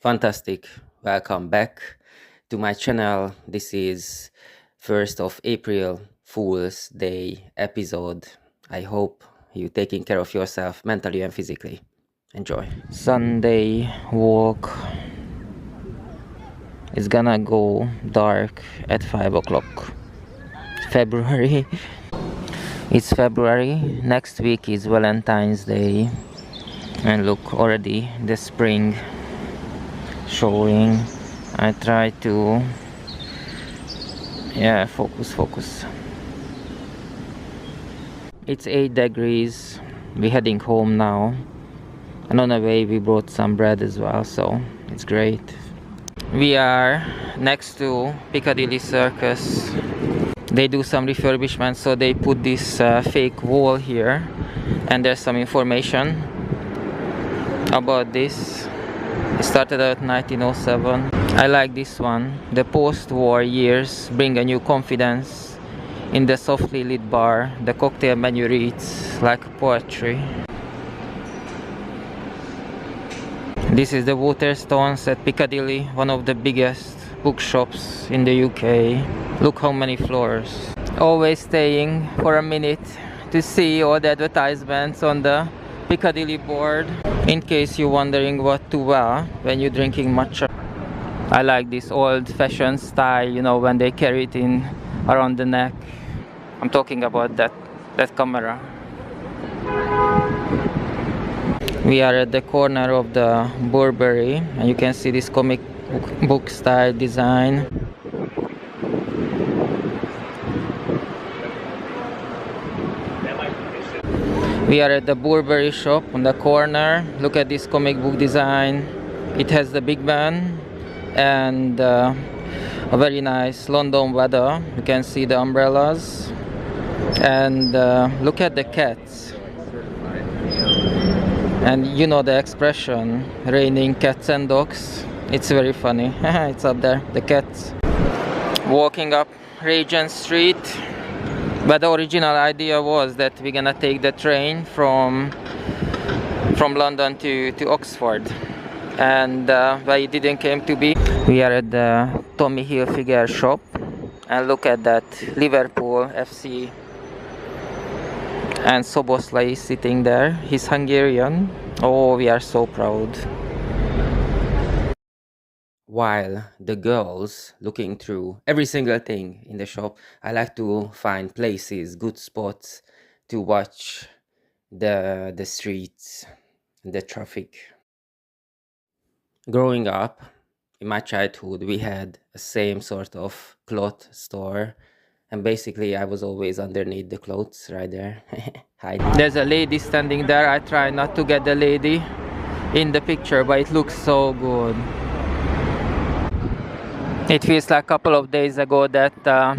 Fantastic. Welcome back to my channel. This is 1st of April Fool's Day episode. I hope you taking care of yourself mentally and physically. Enjoy. Sunday walk. It's gonna go dark at 5 o'clock. February. It's February. Next week is Valentine's Day. And look, already the spring showing. I try to focus. It's 8 degrees. We're heading home now, and on the way we brought some bread as well, so it's great. We are next to Piccadilly Circus. They do some refurbishment, so they put this fake wall here, and there's some information about this. It started out 1907. I like this one. The post-war years bring a new confidence in the softly lit bar. The cocktail menu reads like poetry. This is the Waterstones at Piccadilly, one of the biggest bookshops in the UK. Look how many floors. Always staying for a minute to see all the advertisements on the Piccadilly board, in case you're wondering what to wear when you're drinking matcha. I like this old-fashioned style, you know, when they carry it in around the neck. I'm talking about that camera. We are at the corner of the Burberry, and you can see this comic book style design. We are at the Burberry shop on the corner. Look at this comic book design. It has the Big Ben and a very nice London weather. You can see the umbrellas. And look at the cats. And you know the expression, raining cats and dogs. It's very funny. It's up there, the cats. Walking up Regent Street. But the original idea was that we're gonna take the train from London to Oxford, and but it didn't came to be. We are at the Tommy Hilfiger shop, and look at that, Liverpool FC, and Szoboszlai is sitting there. He's Hungarian. Oh, we are so proud. While the girls looking through every single thing in the shop, I like to find places, good spots to watch the streets, the traffic. Growing up, in my childhood, we had the same sort of cloth store, and basically I was always underneath the clothes right there. Hiding. There's a lady standing there. I try not to get the lady in the picture, but it looks so good. It feels like a couple of days ago that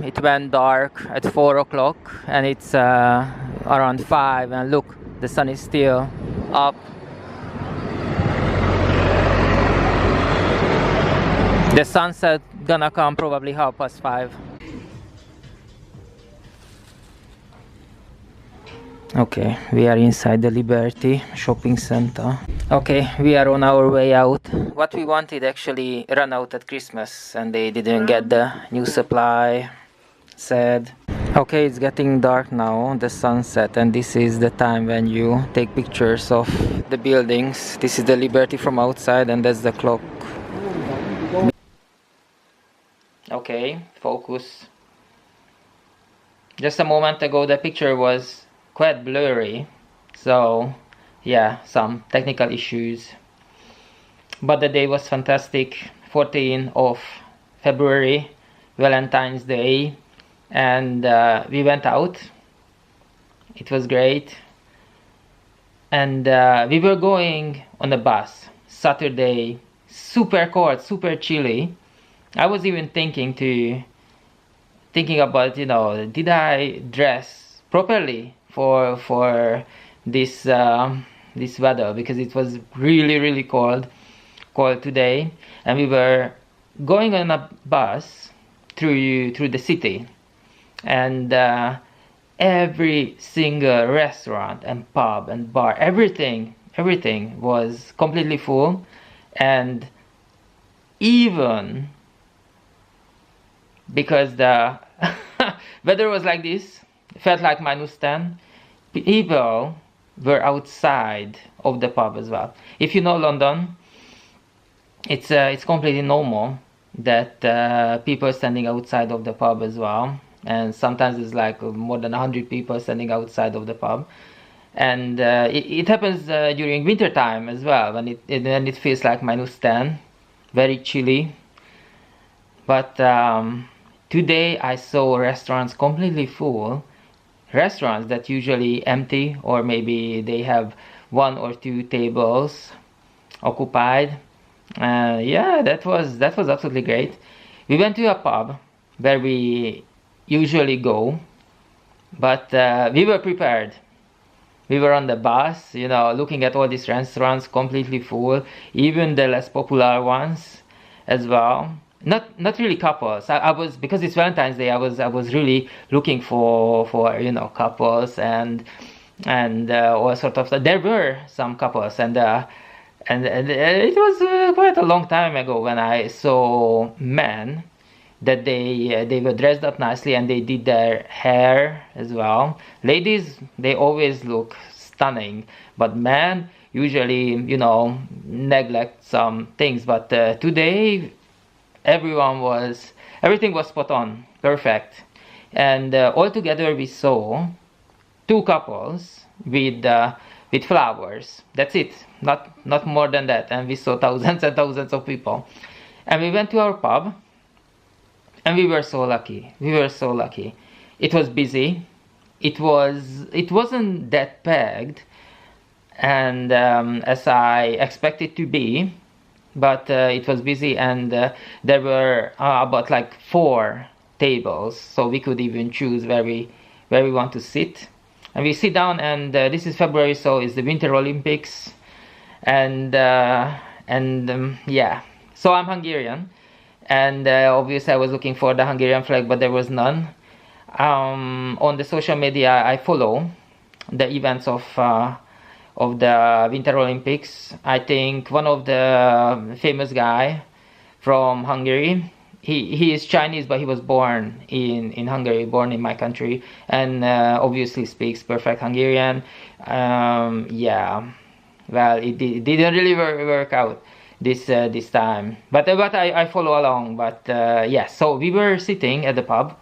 it went dark at 4 o'clock, and it's around 5, and look, the sun is still up. The sunset gonna come probably 5:30. Okay, we are inside the Liberty shopping center. Okay, we are on our way out. What we wanted actually ran out at Christmas, and they didn't get the new supply. Sad. Okay, it's getting dark now, the sunset, and this is the time when you take pictures of the buildings. This is the Liberty from outside, and that's the clock. Okay, focus. Just a moment ago the picture was quite blurry, so yeah, some technical issues, but the day was fantastic. 14th of February, Valentine's Day, and we went out. It was great, and we were going on a bus. Saturday, super cold, super chilly. I was even thinking about, you know, did I dress properly for this this weather, because it was really cold today, and we were going on a bus through the city, and every single restaurant and pub and bar, everything was completely full, and even because the weather was like this, it felt like -10. People were outside of the pub as well. If you know London, it's completely normal that people are standing outside of the pub as well, and sometimes it's like more than 100 people standing outside of the pub. And it happens during winter time as well, when it feels like -10, very chilly. But today I saw restaurants completely full, restaurants that usually empty, or maybe they have 1 or 2 tables occupied. Yeah, that was absolutely great. We went to a pub where we usually go, but we were prepared. We were on the bus, you know, looking at all these restaurants completely full, even the less popular ones as well. Not really couples. I was, because it's Valentine's Day, I was really looking for you know, couples and all sort of stuff. There were some couples, and it was quite a long time ago when I saw men that they were dressed up nicely and they did their hair as well. Ladies, they always look stunning, but men usually, you know, neglect some things. But today, everything was spot on, perfect. And altogether we saw 2 couples with flowers. That's it, not more than that. And we saw thousands and thousands of people. And we went to our pub, and we were so lucky. It was busy. It wasn't that packed, and as I expected to be, but it was busy, and there were about like 4 tables, so we could even choose where we want to sit. And we sit down, and this is February, so it's the Winter Olympics, and yeah. So I'm Hungarian, and obviously I was looking for the Hungarian flag, but there was none. On the social media, I follow the events of the Winter Olympics. I think one of the famous guy from Hungary, he is Chinese, but he was born in Hungary, born in my country, and obviously speaks perfect Hungarian. Yeah, well, it didn't really work out this time, but I follow along. But yeah, so we were sitting at the pub,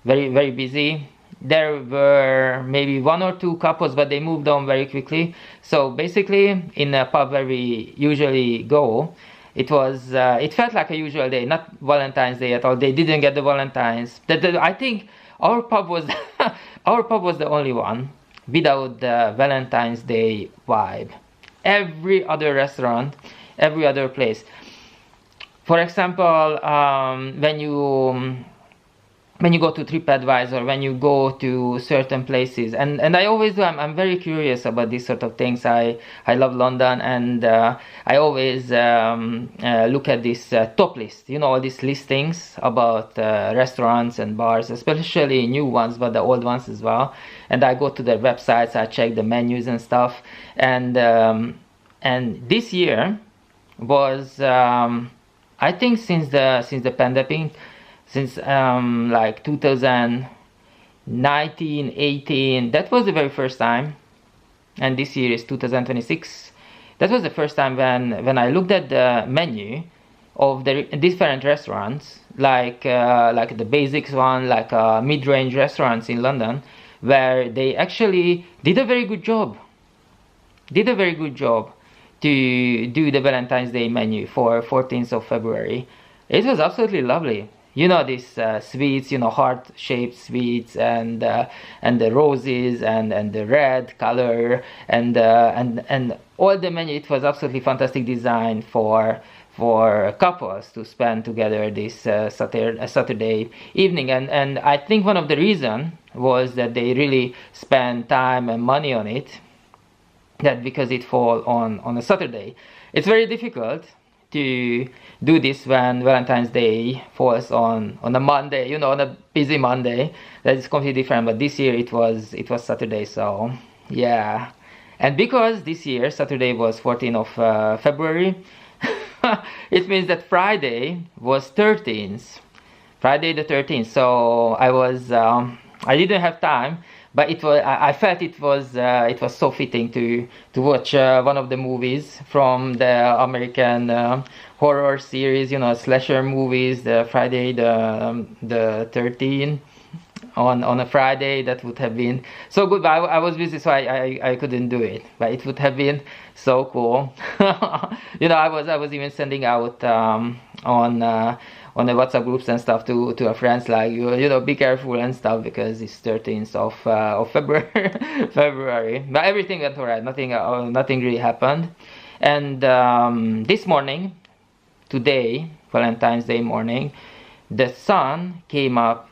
very busy. There were maybe 1 or 2 couples, but they moved on very quickly. So basically, in a pub where we usually go, it felt like a usual day, not Valentine's Day at all. They didn't get the Valentines. I think our pub was our pub was the only one without the Valentine's Day vibe. Every other restaurant, every other place, for example, when you go to TripAdvisor, when you go to certain places, and I always do, I'm very curious about these sort of things. I love London, and I always look at this top list, you know, all these listings about restaurants and bars, especially new ones, but the old ones as well. And I go to their websites, I check the menus and stuff, and this year was I think since the pandemic, since like 2019, 18, that was the very first time, and this year is 2026. That was the first time when I looked at the menu of the different restaurants, like the basics one, like mid-range restaurants in London, where they actually did a very good job. To do the Valentine's Day menu for 14th of February. It was absolutely lovely. You know, these sweets, you know, heart-shaped sweets, and the roses, and the red color, and all the menu. It was absolutely fantastic design for couples to spend together this Saturday evening. And I think one of the reasons was that they really spent time and money on it, that because it fall on a Saturday. It's very difficult to do this when Valentine's Day falls on a Monday, you know, on a busy Monday. That is completely different, but this year it was Saturday, so yeah. And because this year Saturday was 14th of February, it means that Friday was 13th. Friday the 13th. So I was I didn't have time, but I felt it was so fitting to watch one of the movies from the American horror series, you know, slasher movies, the Friday the 13th. On a Friday. That would have been so good, but I was busy, so I couldn't do it, but it would have been so cool. You know, I was even sending out on the WhatsApp groups and stuff to our friends, like, you know, be careful and stuff, because it's 13th of February. February, but everything went alright. Nothing really happened. And this morning, today, Valentine's Day morning, the sun came up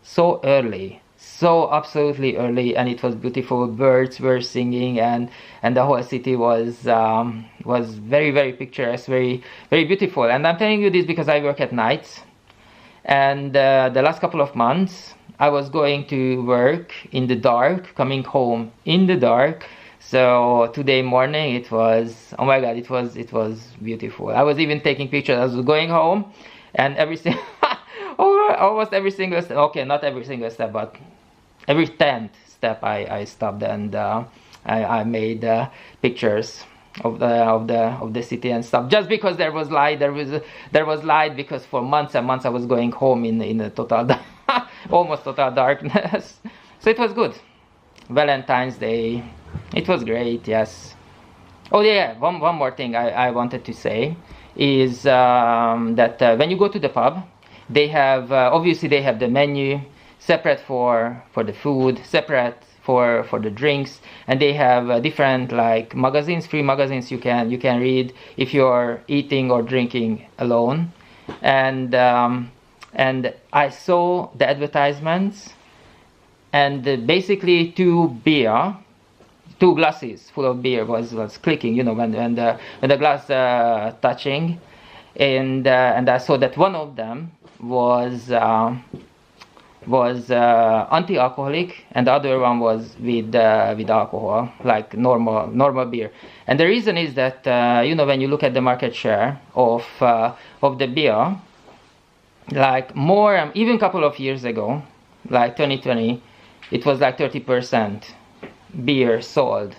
so early, so absolutely early, and it was beautiful. Birds were singing, and the whole city was very, very picturesque, very, very beautiful. And I'm telling you this because I work at nights, and the last couple of months I was going to work in the dark, coming home in the dark. So today morning it was, oh my god, it was beautiful. I was even taking pictures. I was going home, and everything almost every single step, okay, not every single step, but every 10th step I stopped, and I made pictures of the city and stuff, just because there was light. There was light, because for months and months I was going home in a total almost total darkness. So it was good. Valentine's Day, it was great. Yes. Oh yeah, one more thing I wanted to say is that when you go to the pub, they have obviously they have the menu separate for the food, separate for the drinks, and they have different, like, magazines, free magazines you can read if you're eating or drinking alone. And I saw the advertisements, and basically two glasses full of beer was clicking, you know, when the glass touching, and I saw that one of them was anti-alcoholic, and the other one was with alcohol, like normal beer. And the reason is that you know, when you look at the market share of the beer, like more, even a couple of years ago, like 2020, it was like 30% beer sold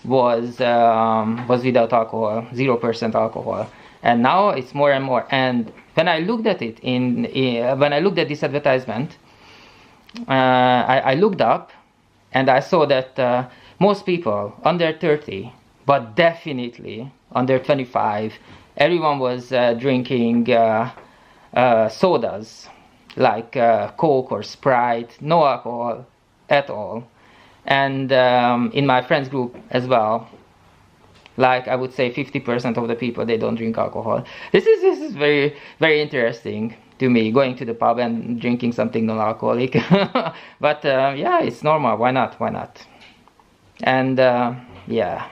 was without alcohol, 0% alcohol. And now it's more and more. And when I looked at it when I looked at this advertisement, I looked up, and I saw that most people under 30, but definitely under 25, everyone was drinking sodas, like Coke or Sprite, no alcohol at all. And in my friends group as well, like, I would say 50% of the people, they don't drink alcohol. This is very, very interesting to me, going to the pub and drinking something non-alcoholic. But yeah, it's normal. Why not? And yeah,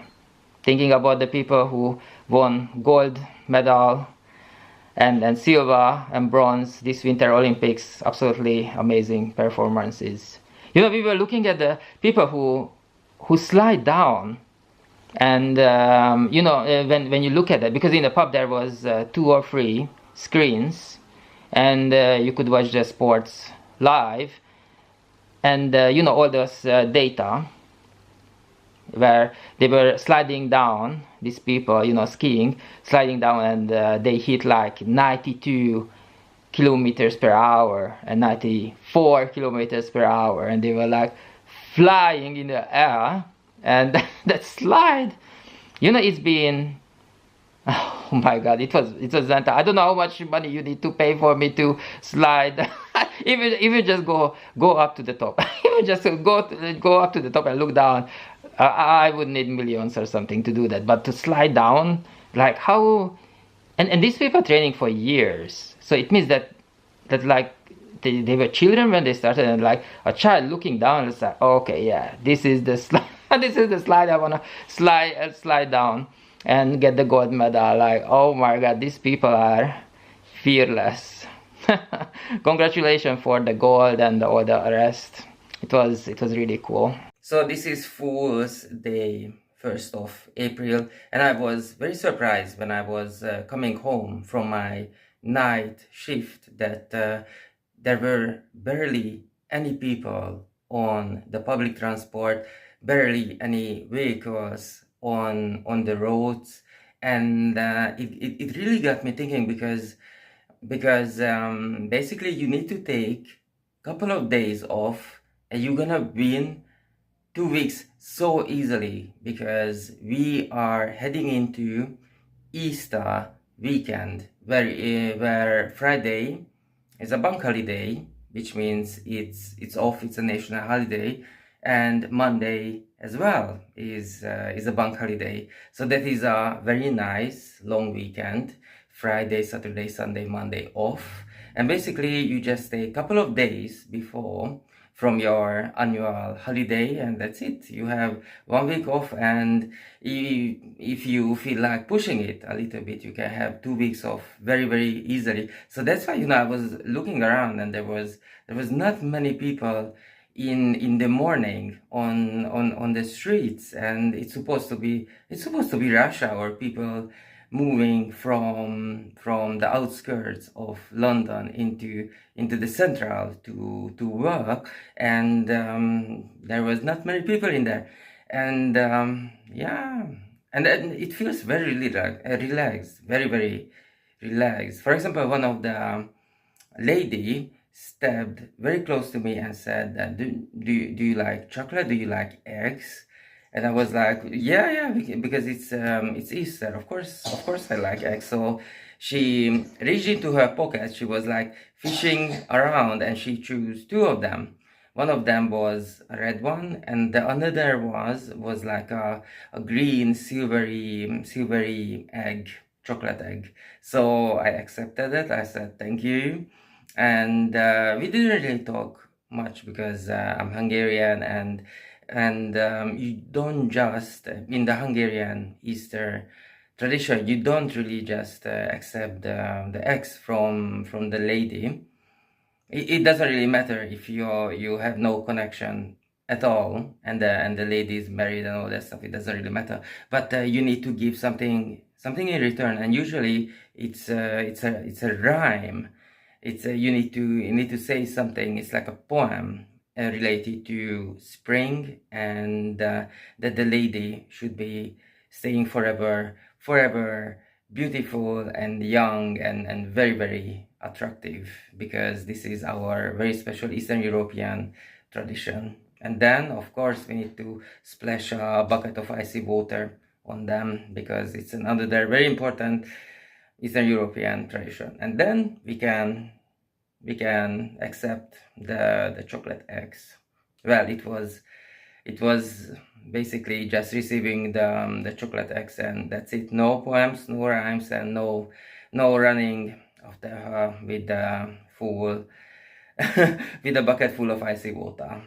thinking about the people who won gold medal and silver and bronze this Winter Olympics, absolutely amazing performances. You know, we were looking at the people who slide down. And you know, when you look at it, because in the pub there was 2 or 3 screens, and you could watch the sports live, and you know, all those data where they were sliding down, these people, you know, skiing, sliding down, and they hit like 92 kilometers per hour and 94 kilometers per hour, and they were like flying in the air. And that slide, you know, it's been, oh my god, it was I don't know how much money you need to pay for me to slide. even just go up to the top. Even just go up to the top and look down. I would need millions or something to do that. But to slide down, like, how? And these people are training for years, so it means that like they were children when they started, and like a child looking down, it's like, okay, yeah, this is the slide. This is the slide I wanna slide down and get the gold medal. Like, oh my god, these people are fearless. Congratulations for the gold and all the rest. It was really cool. So this is Fool's Day, 1st of April, and I was very surprised when I was coming home from my night shift that there were barely any people on the public transport, barely any vehicles on the roads, and it really got me thinking because basically you need to take a couple of days off and you're gonna win 2 weeks so easily because we are heading into Easter weekend where Friday is a bank holiday, which means it's off, it's a national holiday, and Monday as well is a bank holiday. So that is a very nice long weekend. Friday, Saturday, Sunday, Monday off, and basically you just take a couple of days before from your annual holiday, and that's it. You have 1 week off, and if you feel like pushing it a little bit, you can have 2 weeks off very, very easily. So that's why, I was looking around, and there was not many people in the morning on the streets, and it's supposed to be rush hour, people moving from the outskirts of London into the central to work, and there was not many people in there, and yeah, and then it feels very relaxed, very, very relaxed. For example, one of the lady stepped very close to me and said that do you like chocolate, do you like eggs? And I was like, yeah, because it's Easter. Of course I like eggs. So she reached into her pocket. She was like fishing around, and she chose two of them. One of them was a red one, and the another was like a green silvery egg, chocolate egg. So I accepted it. I said thank you, and we didn't really talk much because I'm Hungarian, and you don't just in the Hungarian Easter tradition, you don't really just accept the eggs from the lady. It doesn't really matter if you have no connection at all, and the lady is married and all that stuff. It doesn't really matter, but you need to give something in return, and usually it's a rhyme. You need to say something. It's like a poem related to spring, and that the lady should be staying forever beautiful and young and very, very attractive, because this is our very special Eastern European tradition. And then of course we need to splash a bucket of icy water on them, because it's another very important Eastern European tradition. And then we can accept the chocolate eggs. Well, it was basically just receiving the chocolate eggs, and that's it. No poems, no rhymes, and no running after her with the full with a bucket full of icy water.